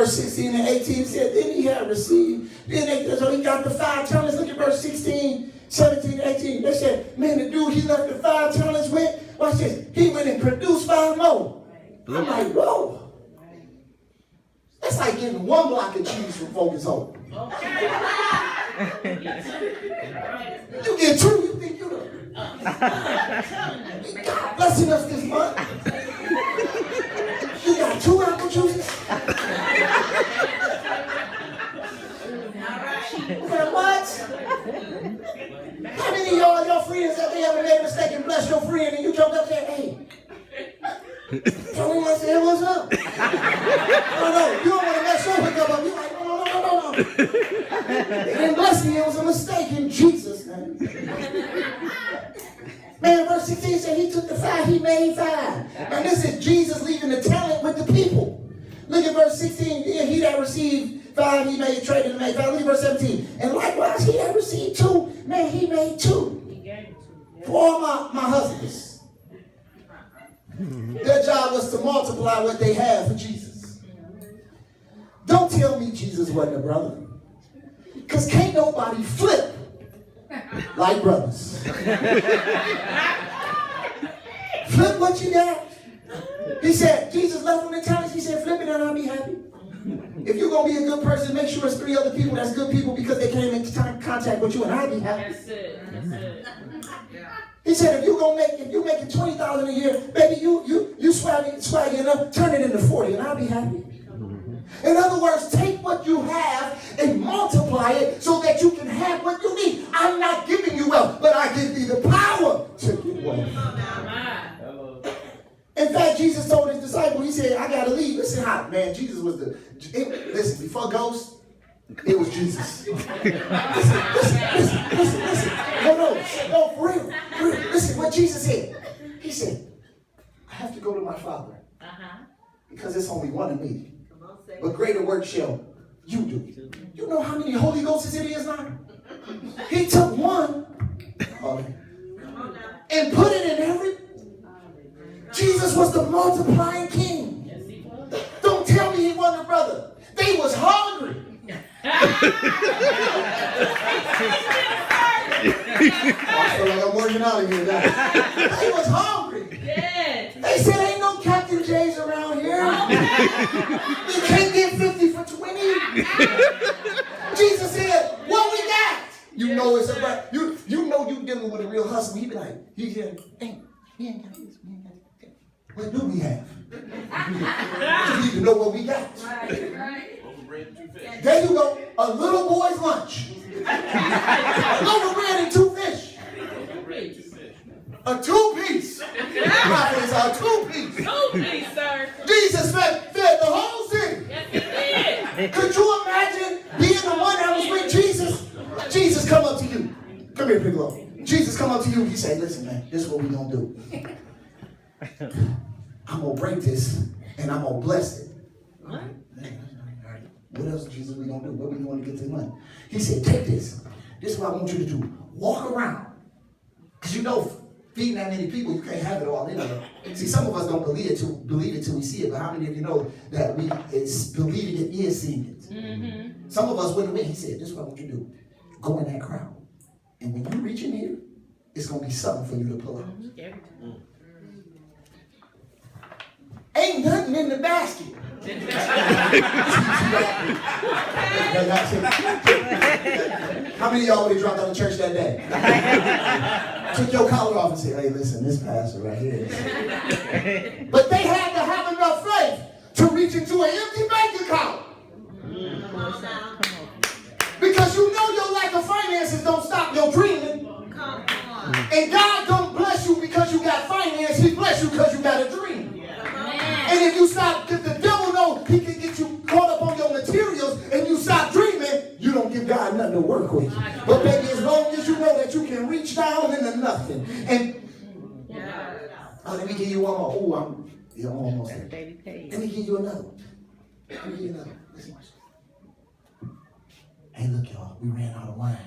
verse 16 and 18 said, then he had received, so he got the 5 talents. Look at verse 16, 17, 18. They said, man, the dude he left the 5 talents with, watch this, he went and produced 5 more. I'm like, whoa. That's like getting 1 block of cheese from Focus Home. You get 2, you think you know. God blessing us this month. You got 2 apple juices? What? How many of your friends that they ever made a mistake and bless your friend and you jumped up and said, hey, tell me what the hell was up? No, you don't want to mess your hookup up. You're like, no. They didn't bless me, it was a mistake in Jesus' name. Man, verse 16 said he took the 5, he made 5. And this is Jesus leaving the talent with the people. Look at verse 16. He that received 5, he made trade and made 5. Look at verse 17. And likewise, he that received 2, man, he made 2. For all my husbands. Their job was to multiply what they had for Jesus. Don't tell me Jesus wasn't a brother. Because can't nobody flip like brothers. Flip what you got. He said, Jesus left him the talents. He said, flip it and I'll be happy. If you're going to be a good person, make sure it's 3 other people that's good people because they came into contact with you and I'll be happy. That's it. That's it. He said, if you're making $20,000 a year, baby, you swagging up, turn it into 40 and I'll be happy. In other words, take what you have and multiply it so that you can have what you need. I'm not giving you wealth, but I give you the power to get wealth. In fact, Jesus told his disciples, he said, I got to leave. Listen how, man, Jesus was listen, before ghosts, it was Jesus. Listen. No, for real. Listen, what Jesus said. He said, I have to go to my Father because there's only one of me. But greater work shall you do. You know how many Holy Ghosts it is now? He took one and put it in every. Jesus was the multiplying king. Don't tell me he wasn't a brother. They was hungry. I feel like I'm working out of here now. They was hungry. They said ain't no Captain J's around here. You can't get 50 for 20. Jesus said, what we got? You know it's about you know you dealing with a real hustle. He be like, he said, hey, we ain't got this, we ain't got that. What do we have? You need to know what we got. Right. There you go. A little boy's lunch. A loaf of bread and 2 fish. A 2-piece. It's a 2-piece. 2-piece, sir. Jesus fed the whole city. Yes, he did. Could you imagine being the one that was with Jesus? Jesus come up to you. Come here, Piccolo. Jesus come up to you. He say, listen, man, this is what we're going to do. I'm going to break this and I'm going to bless it. What? What else, Jesus, we going to do? What we going to get this money? He said, take this. This is what I want you to do. Walk around. Because you know, feeding that many people, you can't have it all in there. See, some of us don't believe it till we see it. But how many of you know that it's believing it is seeing it? Mm-hmm. Some of us went away. He said, this is what I want you to do. Go in that crowd. And when you reach in here, it's going to be something for you to pull out. Mm-hmm. Ain't nothing in the basket. How many of y'all would have dropped out of church that day? Took your collar off and said, hey, listen, this pastor right here. But they had to have enough faith to reach into an empty bank account. Because you know your lack of finances don't stop your dreaming. And God don't bless you because you got finance. He bless you because you got a dream. And if you stop, if the devil knows he can get you caught up on your materials and you stop dreaming, you don't give God nothing to work with. But baby, as long as you know that you can reach down into nothing. And let me give you one more. You're almost there. Let me give you another one. Listen. Hey, look, y'all, we ran out of wine.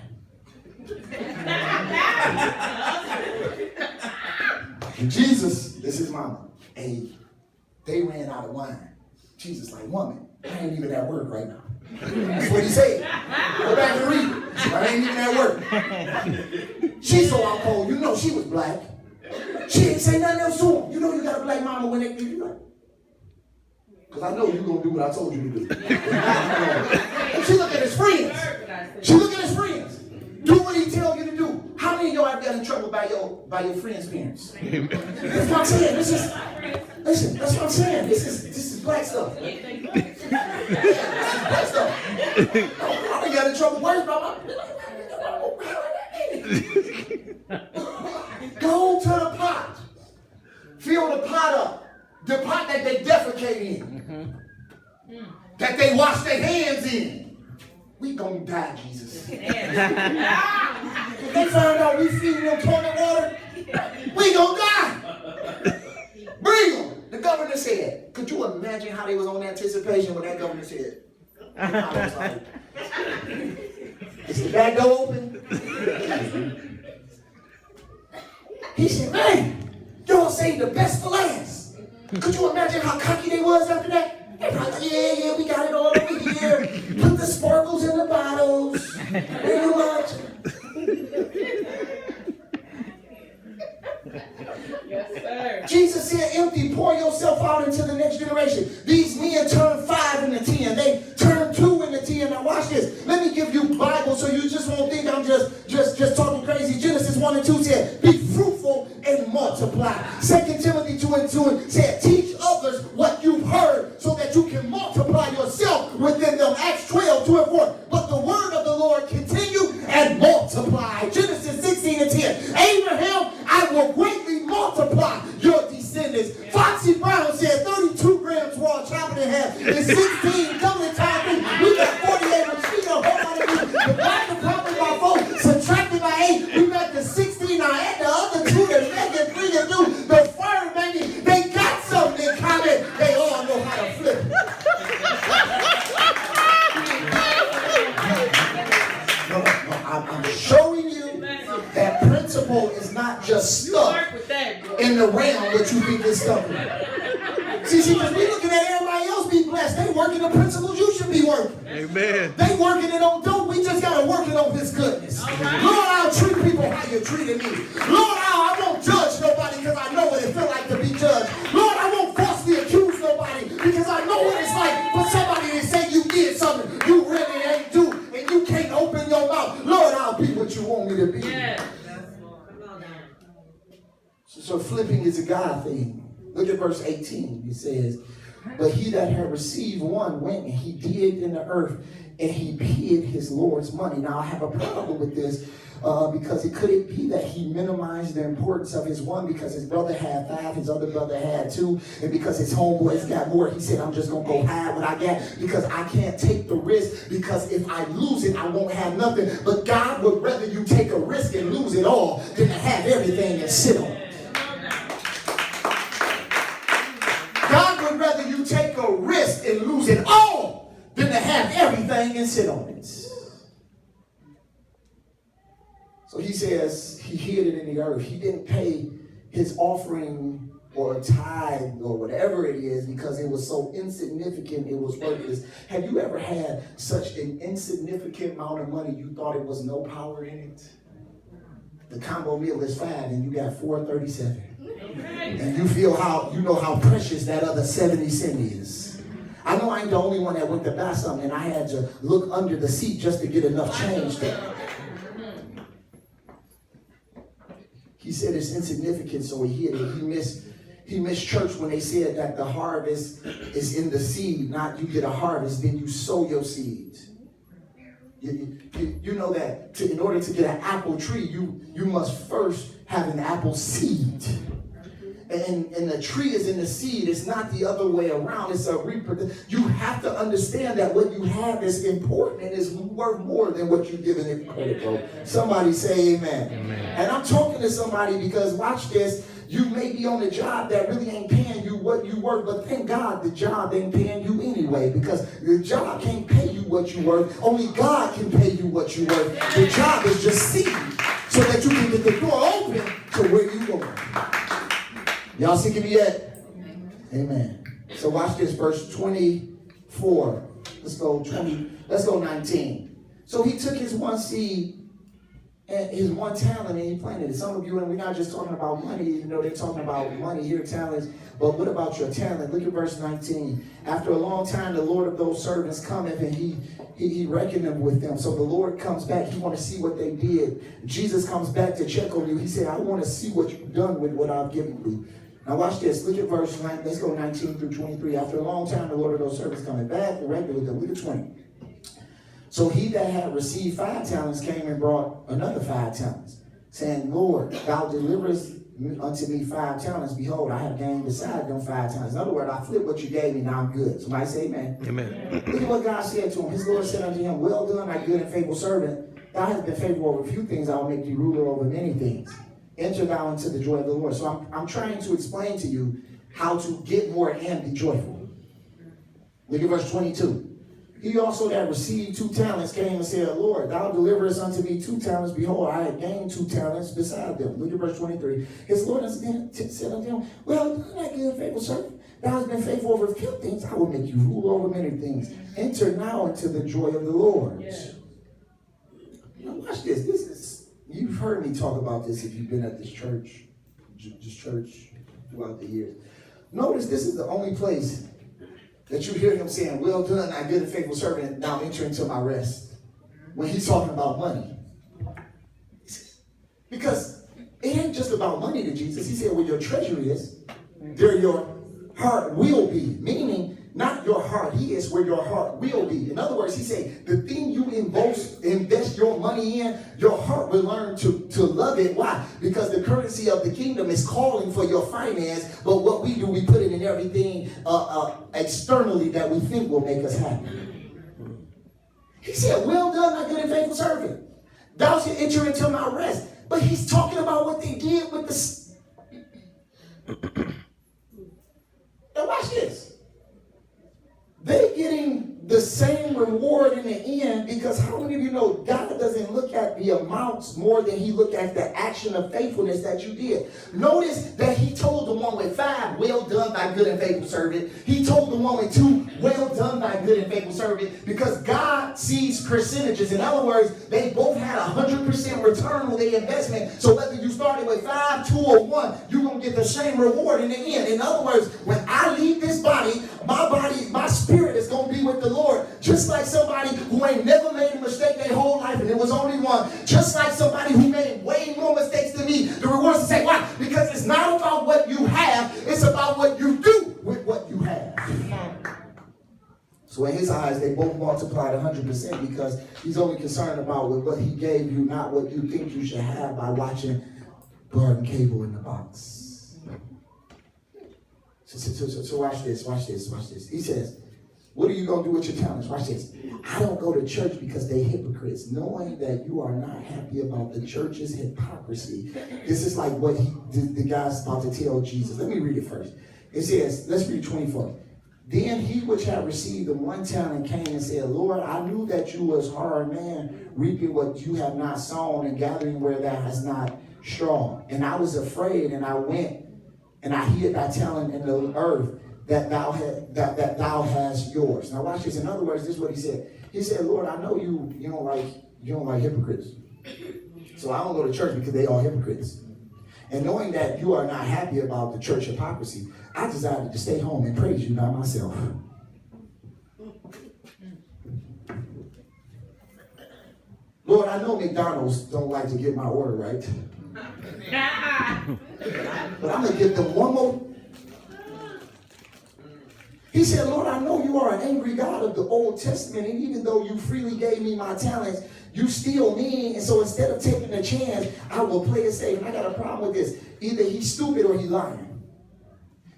And Jesus, this is mama. Hey, they ran out of wine. Jesus like, woman, I ain't even at work right now. That's what he said. Go back and read it. I ain't even at work. She so out cold. You know she was black. She didn't say nothing else to him. You know you got a black mama when they give you that. Because I know you're going to do what I told you to do. She look at his friends. She look at his friends. Do what he tell you to do. How many of y'all have got in trouble by your friends' parents? That's what I'm saying. Listen, that's what I'm saying. This is black stuff. This is black stuff. I done got in trouble worse by my... Go to the pot. Fill the pot up. The pot that they defecate in. That they wash their hands in. We gonna die, Jesus. If they find out we feeding them toilet water, we gonna die. Bring them. The governor said, could you imagine how they was on anticipation when that governor said? I was like, is the back door open? He said, man, y'all saved the best for last. Could you imagine how cocky they was after that? They probably, yeah, we got it all over here. Put the sparkles in the bottles. Very much. Yes, sir. Jesus said, empty, pour yourself out into the next generation. These men turned 5 into 10. They turned 2 into 10. Now watch this. Let me give you Bible so you just won't think I'm just talking crazy. Genesis 1 and 2 said, be fruitful and multiply. 2 Timothy 2 and 2 said, teach others what you've heard so that you can multiply yourself within them. Acts 12, 2 and 4. But the word of the Lord continue and multiply. Genesis 16 and 10. Abraham, I will greatly multiply your descendants. Foxy Brown said 32 grams raw, chop it in half. And 16 coming time. We got 48 mosquito. Hold on a minute. Divide the problem by 4, subtracted by 8. We got the 16. Now add the other 2, the negative 3 and 2. The fire baby, they got something in common. They all know how to flip. I'm showing you that principle is not just stuck in the realm that you think is stuck in. See, because we looking at everybody else be blessed. They working the principles you should be working. Amen. They working it on dope. We just got to work it on His goodness. Right. Lord, I'll treat people how you treated me. Lord, I won't judge nobody because I know what it feels like to be judged. Lord, I won't falsely accuse nobody because I know what it's like for somebody to say you did something you really ain't do and you can't open your mouth. Lord, I'll be what you want me to be. Yeah. So flipping is a God thing. Look at verse 18. It says, but he that had received one went and he digged in the earth and he hid his Lord's money. Now I have a problem with this because it could it be that he minimized the importance of his one because his brother had 5, his other brother had 2, and because his homeboys got more, he said, I'm just going to go hide what I got because I can't take the risk because if I lose it, I won't have nothing. But God would rather you take a risk and lose it all than to have everything and sit on it. God would rather you take a risk and lose it all than to have everything and sit on it. So he says he hid it in the earth. He didn't pay his offering or tithe or whatever it is because it was so insignificant it was worthless. Have you ever had such an insignificant amount of money you thought it was no power in it? The combo meal is 5 and you got $4.37. And you feel you know how precious that other 70 cents is. I know I ain't the only one that went to buy something and I had to look under the seat just to get enough change there. He said it's insignificant, so he hid it. He missed church when they said that the harvest is in the seed, not you get a harvest, then you sow your seeds. You know that in order to get an apple tree, you must first have an apple seed. And the tree is in the seed. It's not the other way around. It's a reproduction. You have to understand that what you have is important and is worth more than what you're giving it credit for. Somebody say amen. Amen. And I'm talking to somebody because watch this. You may be on a job that really ain't paying you what you worth, but thank God the job ain't paying you anyway because the job can't pay you what you worth. Only God can pay you what you worth. The job is just seed so that you can get the door open to where you going. Y'all sick of me yet? Amen. So watch this, verse 20 4. Let's go 20. Let's go 19. So he took his one seed and his one talent and he planted it. Some of you, and we're not just talking about money, even though they're talking about money here, talents, but what about your talent? Look at verse 19. After a long time, the Lord of those servants cometh and he reckoned them with them. So the Lord comes back. He want to see what they did. Jesus comes back to check on you. He said, I want to see what you've done with what I've given you. Now watch this. Look at verse 9. Let's go 19 through 23. After a long time, the Lord of those servants coming back and reckoned with them. Look at 20. So he that had received 5 talents came and brought another 5 talents, saying, Lord, thou deliverest unto me 5 talents. Behold, I have gained beside them 5 talents. In other words, I flipped what you gave me, now I'm good. Somebody say amen. Amen. Look at what God said to him. His Lord said unto him, well done, thy good and faithful servant. Thou hast been faithful over a few things, I will make thee ruler over many things. Enter thou into the joy of the Lord. So I'm trying to explain to you how to get more and be joyful. Look at verse 22. He also that received 2 talents came and said, Lord, thou deliverest unto me 2 talents. Behold, I had gained 2 talents beside them. Look at verse 23. His Lord said unto him, well done, thy good and faithful servant. Thou hast been faithful over a few things. I will make you rule over many things. Enter now into the joy of the Lord. Yeah. Now watch this. You've heard me talk about this if you've been at this church throughout the years. Notice this is the only place that you hear him saying, well done, thy good and faithful servant, now enter into my rest. When he's talking about money. Because it ain't just about money to Jesus. He said, where your treasure is, there your heart will be. Meaning, not your heart is, where your heart will be. In other words, he said, the thing you invest your money in, your heart will learn to love it. Why? Because the currency of the kingdom is calling for your finance, but what we do, we put it in everything externally that we think will make us happy. He said, well done, thy good and faithful servant. Thou shalt enter into my rest. But he's talking about what they did with the... Now watch this. They're getting the same reward in the end, because how many of you know God doesn't look at the amounts more than he looked at the action of faithfulness that you did. Notice that he told the one with 5, well done, thy good and faithful servant. He told the one with 2, well done, thy good and faithful servant, because God sees percentages. In other words, they both had 100% return on their investment. So whether you started with 5, 2, or 1, you're going to get the same reward in the end. In other words, when I leave this body, my spirit is going to be with the Lord. Just like somebody who ain't never made a mistake their whole life and it was only one. Just like somebody who made way more mistakes than me. The rewards to say, why? Because it's not about what you have. It's about what you do with what you have. So in his eyes, they both multiplied 100% because he's only concerned about with what he gave you, not what you think you should have by watching garden cable in the box. So watch this. He says, what are you going to do with your talents? Watch this. I don't go to church because they hypocrites, knowing that you are not happy about the church's hypocrisy. This is like what the guy's about to tell Jesus. Let me read it first. It says, let's read 24. Then he which had received the 1 talent came and said, Lord, I knew that you was hard man, reaping what you have not sown and gathering where thou hast not strawn. And I was afraid, and I went and I hid thy talent in the earth, that thou hast yours. Now watch this. In other words, this is what he said. He said, Lord, I know you don't like hypocrites. So I don't go to church because they are hypocrites. And knowing that you are not happy about the church hypocrisy, I decided to stay home and praise you by myself. Lord, I know McDonald's don't like to get my order right. But I'm going to give them one more. He said, Lord, I know you are an angry God of the Old Testament, and even though you freely gave me my talents, you still mean, and so instead of taking a chance, I will play it safe. And I got a problem with this. Either he's stupid or he's lying.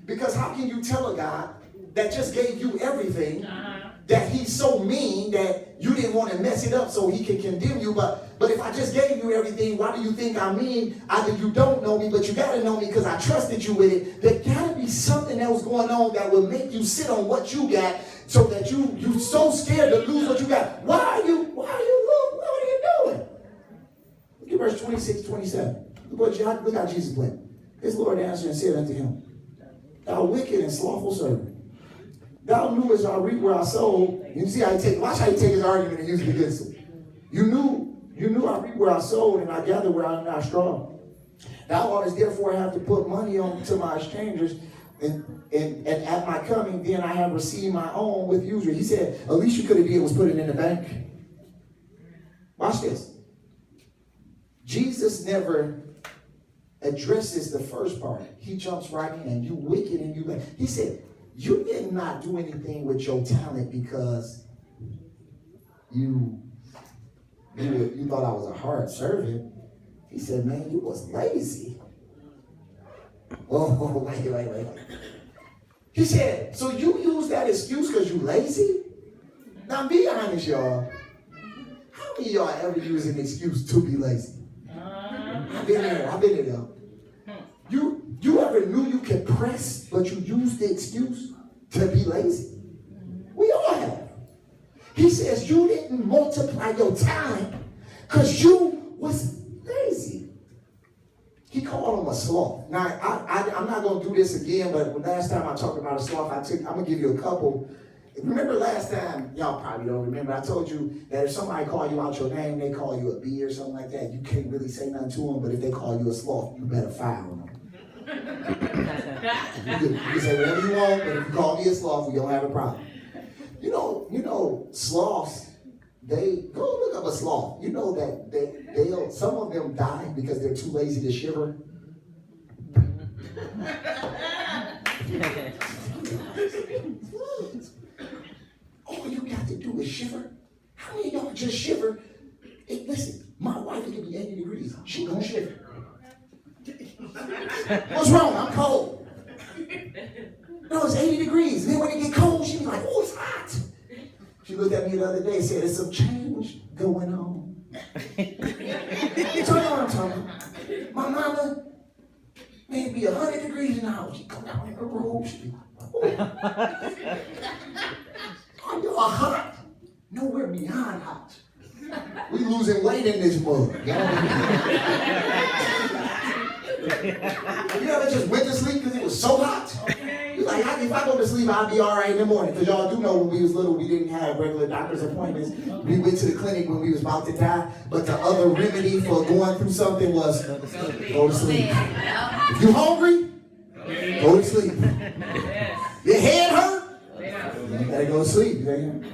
Because how can you tell a God that just gave you everything that he's so mean that you didn't want to mess it up so he can condemn you? But if I just gave you everything, why do you think I mean? Either you don't know me, but you got to know me because I trusted you with it. There got to be something that was going on that will make you sit on what you got so that you so scared to lose what you got. What are you doing? Look at verse 26, 27. Look how Jesus went. His Lord answered and said unto him, Thou wicked and slothful servant, Thou knewest I reap where I sow. You see how watch how he take his argument and use it against him. You knew I reap where I sowed, and I gather where I am not strong. Thou oughtest therefore have to put money on to my exchangers, and at my coming, then I have received my own with usury. He said, at least you could have did was put it in the bank. Watch this. Jesus never addresses the first part. He jumps right in. You wicked and you bad. He said, you did not do anything with your talent because you thought I was a hard servant. He said, man, you was lazy. Oh, wait. He said, so you use that excuse because you lazy? Now be honest, y'all. How many of y'all ever use an excuse to be lazy? I've been there, y'all. You ever knew you could press, but you used the excuse to be lazy? We all have. He says you didn't multiply your talent because you was lazy. He called him a sloth. Now, I'm not going to do this again, but last time I talked about a sloth, I'm going to give you a couple. Remember last time, y'all probably don't remember, I told you that if somebody call you out your name, they call you a bee or something like that, you can't really say nothing to them, but if they call you a sloth, you better fire them. You can say whatever you want, but if you call me a sloth, we don't have a problem. You know, sloths, they go look up a sloth. You know that some of them die because they're too lazy to shiver. All you got to do is shiver. How many of y'all just shiver? Hey, listen, my wife, it can be 80 degrees. She gonna shiver. What's wrong? I'm cold. No, it's 80 degrees. And then when it get cold, she be like, oh, it's hot. She looked at me the other day and said, there's some change going on. You know what I'm talking about? My mama, may it be 100 degrees now. She come down in her robe. She be like, oh, y'all hot. Nowhere beyond hot. We losing weight in this mug. You ever just went to sleep because it was so hot? You're like, if I go to sleep, I'll be all right in the morning. Because y'all do know when we was little, we didn't have regular doctor's appointments. We went to the clinic when we was about to die. But the other remedy for going through something was go to sleep. If you're hungry, go to sleep. Your head hurt? You gotta go to sleep. Drink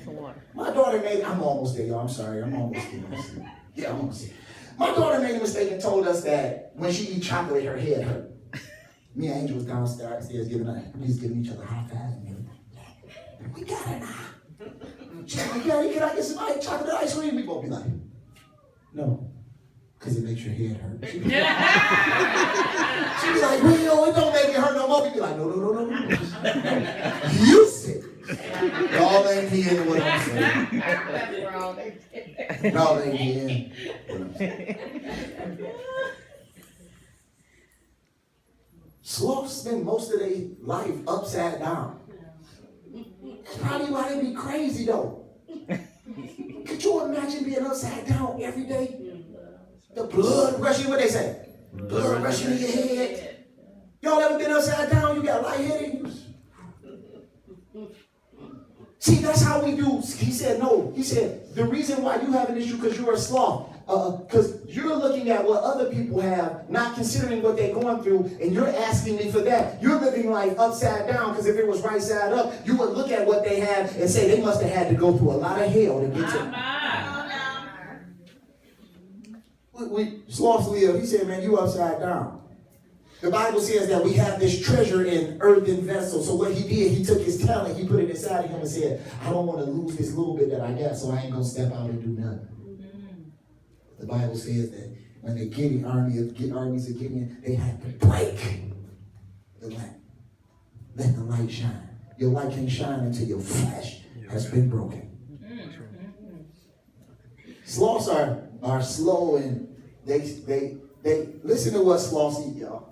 some water. My daughter I'm almost there, y'all. I'm sorry. I'm almost there. Yeah, I'm almost there. My daughter made a mistake and told us that when she eat chocolate, her head hurt. Me and Angel was downstairs giving each other high fives and everything. We got it now. She's like, Daddy, can I get some chocolate ice cream? We both be like, no, because it makes your head hurt. She be like, well, it don't make it hurt no more. We be like, no. You sit. Y'all ain't hearing what I'm saying. Y'all ain't hearing what I'm saying. Sloths spend most of their life upside down. That's probably why they be crazy though. Could you imagine being upside down every day? The blood rushing, what they say? Blood rushing in your head. Y'all ever been upside down? You got lightheaded? See, that's how we do. He said, no. He said, the reason why you have an issue because you're a sloth. Because you're looking at what other people have, not considering what they're going through, and you're asking me for that. You're living life upside down, because if it was right side up, you would look at what they have and say they must have had to go through a lot of hell to get to. Sloths live. He said, man, you upside down. The Bible says that we have this treasure in earthen vessels. So what he did, he took his talent, he put it inside of him and said, I don't want to lose this little bit that I got, so I ain't going to step out and do nothing. The Bible says that when the Gideon armies of Gideon, they had to break the lamp. Let the light shine. Your light can't shine until your flesh has been broken. Sloths are slow, and they listen to what sloths eat, y'all.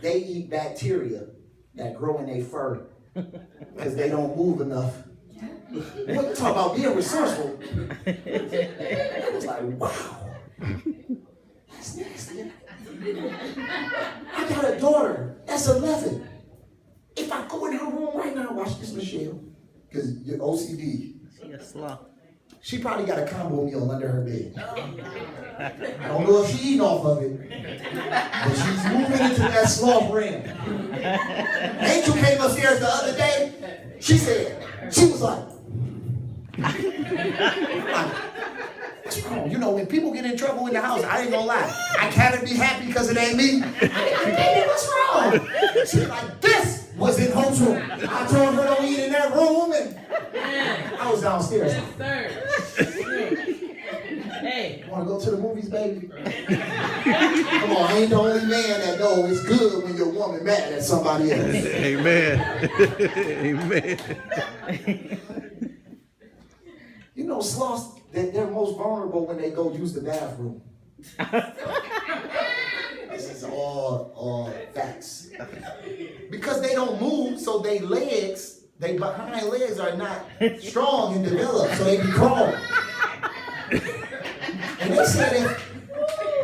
They eat bacteria that grow in their fur because they don't move enough. What you talk about being resourceful? It was like, wow, that's nasty. I got a daughter that's 11. If I go in her room right now, watch this, Michelle, because your OCD. She a sloth. She probably got a combo meal under her bed. I don't know if she eating off of it, but she's moving into that sloth realm. Angel came upstairs the other day. She was like, what's wrong? You know, when people get in trouble in the house, I ain't gonna lie. I can't be happy because it ain't me. Baby, what's wrong? She's like, this was in Hope's room. I told her don't eat in that room, and I was downstairs. Yes, sir. Hey. Want to go to the movies, baby? Come on, I ain't the only man that know it's good when your woman mad at somebody else. Amen. Amen. You know, sloths, they're most vulnerable when they go use the bathroom. This is all facts. Because they don't move, so they behind legs are not strong and developed, so they be crawling. And they said if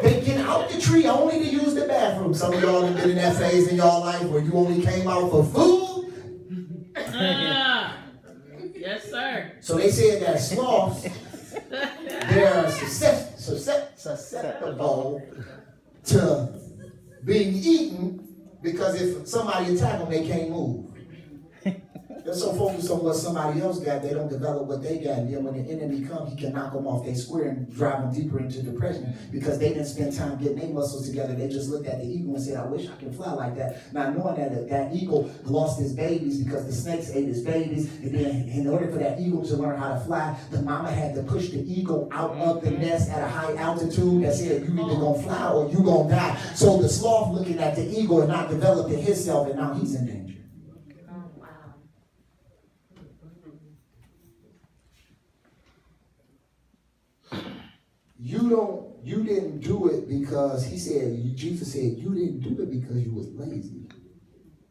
they get out the tree only to use the bathroom. Some of y'all have been in that phase in y'all life where you only came out for food. Yes, sir. So they said that sloths, they're susceptible to being eaten because if somebody attack them, they can't move. They're so focused on what somebody else got, they don't develop what they got. And then when the enemy comes, he can knock them off their square and drive them deeper into depression because they didn't spend time getting their muscles together. They just looked at the eagle and said, I wish I could fly like that. Not knowing that eagle lost his babies because the snakes ate his babies. And then in order for that eagle to learn how to fly, the mama had to push the eagle out of the nest at a high altitude that said, you either gonna fly or you gonna die. So the sloth looking at the eagle and not developing himself, and now he's in danger. You didn't do it because Jesus said, you didn't do it because you was lazy.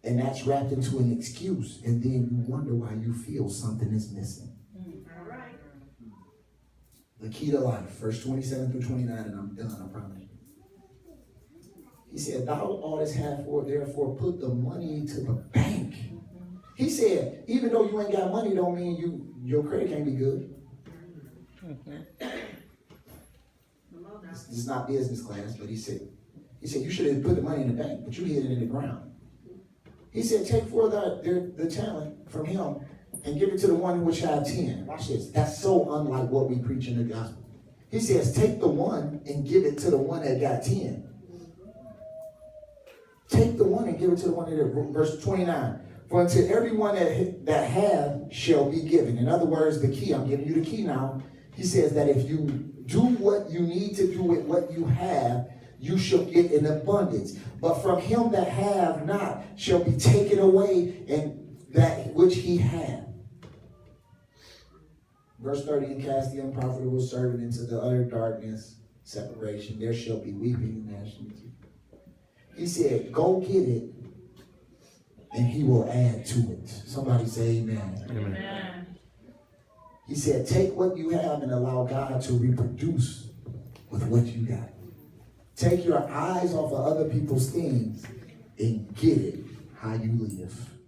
And that's wrapped into an excuse. And then you wonder why you feel something is missing. All right. The key to life, verse 27 through 29, and I'm done, I promise you. He said, thou oughtest have therefore put the money into the bank. He said, even though you ain't got money, don't mean your credit can't be good. This is not business class, but he said you should have put the money in the bank, but you hid it in the ground. He said, take forth the talent from him and give it to the one which had 10. Watch this. That's so unlike what we preach in the gospel. He says, take the one and give it to the one that got 10. Take the one and give it to the one that, verse 29. For unto everyone that have shall be given. In other words, the key, I'm giving you the key now. He says that if you do what you need to do with what you have, you shall get in abundance. But from him that have not shall be taken away in that which he hath. Verse 30, and cast the unprofitable servant into the utter darkness, separation. There shall be weeping and gnashing of teeth. He said, go get it, and he will add to it. Somebody say amen. Amen. He said, take what you have and allow God to reproduce with what you got. Take your eyes off of other people's things and get it how you live.